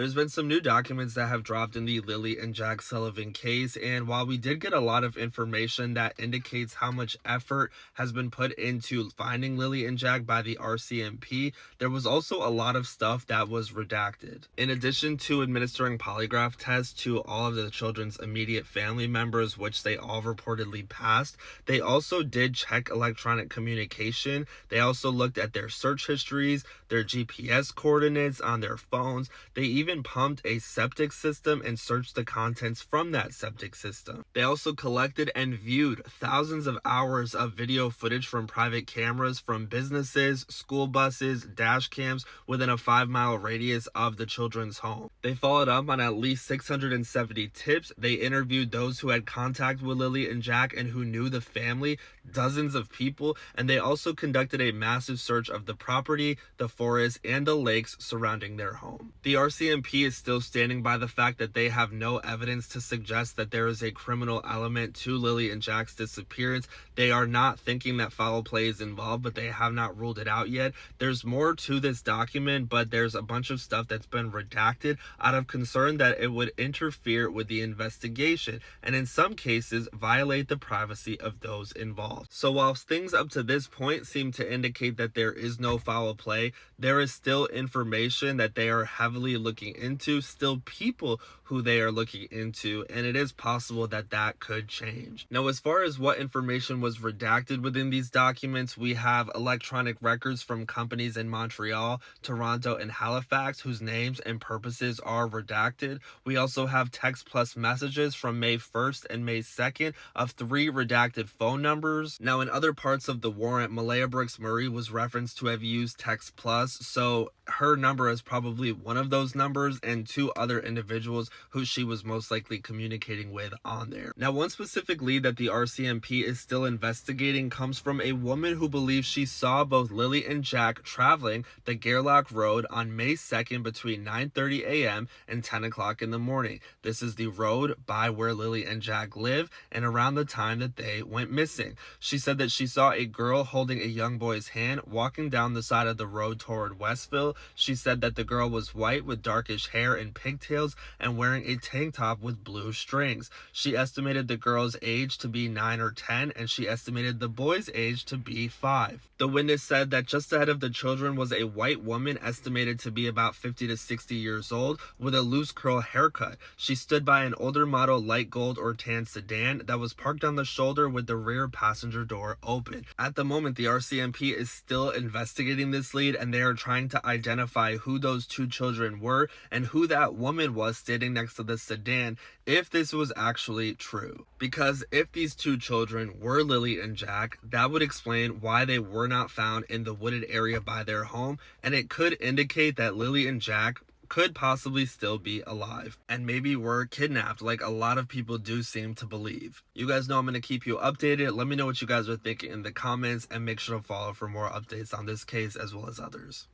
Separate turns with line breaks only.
There's been some new documents that have dropped in the Lilly and Jack Sullivan case, and while we did get a lot of information that indicates how much effort has been put into finding Lilly and Jack by the RCMP, there was also a lot of stuff that was redacted. In addition to administering polygraph tests to all of the children's immediate family members, which they all reportedly passed, they also did check electronic communication. They also looked at their search histories, their GPS coordinates on their phones. They even pumped a septic system and searched the contents from that septic system. They also collected and viewed thousands of hours of video footage from private cameras from businesses, school buses, dash cams within a 5-mile radius of the children's home. They followed up on at least 670 tips. They interviewed those who had contact with Lilly and Jack and who knew the family, dozens of people, and they also conducted a massive search of the property, the forest, and the lakes surrounding their home. The RCMP is still standing by the fact that they have no evidence to suggest that there is a criminal element to Lilly and Jack's disappearance. They are not thinking that foul play is involved, but they have not ruled it out yet. There's more to this document, but there's a bunch of stuff that's been redacted out of concern that it would interfere with the investigation and in some cases violate the privacy of those involved. So whilst things up to this point seem to indicate that there is no foul play, there is still information that they are heavily looking into, still people who they are looking into, and it is possible that that could change. Now, as far as what information was redacted within these documents, we have electronic records from companies in Montreal, Toronto, and Halifax whose names and purposes are redacted. We also have text plus messages from May 1st and May 2nd of 3 redacted phone numbers. Now, in other parts of the warrant, Malaya Brooks Murray was referenced to have used text plus, so her number is probably one of those numbers, and 2 other individuals who she was most likely communicating with on there. Now, one specific lead that the RCMP is still investigating comes from a woman who believes she saw both Lilly and Jack traveling the Gerlach Road on May 2nd between 9:30 a.m. and 10 o'clock in the morning. This is the road by where Lilly and Jack live and around the time that they went missing. She said that she saw a girl holding a young boy's hand walking down the side of the road toward Westville. She said that the girl was white with darkish hair and pigtails and wearing a tank top with blue strings. She estimated the girl's age to be 9 or 10, and she estimated the boy's age to be 5. The witness said that just ahead of the children was a white woman estimated to be about 50 to 60 years old with a loose curl haircut. She stood by an older model light gold or tan sedan that was parked on the shoulder with the rear passenger door open. At the moment, the RCMP is still investigating this lead, and they are trying to identify who those 2 children were and who that woman was standing next to the sedan, if this was actually true. Because if these 2 children were Lilly and Jack, that would explain why they were not found in the wooded area by their home, and it could indicate that Lilly and Jack could possibly still be alive and maybe were kidnapped like a lot of people do seem to believe. You guys know I'm going to keep you updated. Let me know what you guys are thinking in the comments, and make sure to follow for more updates on this case as well as others.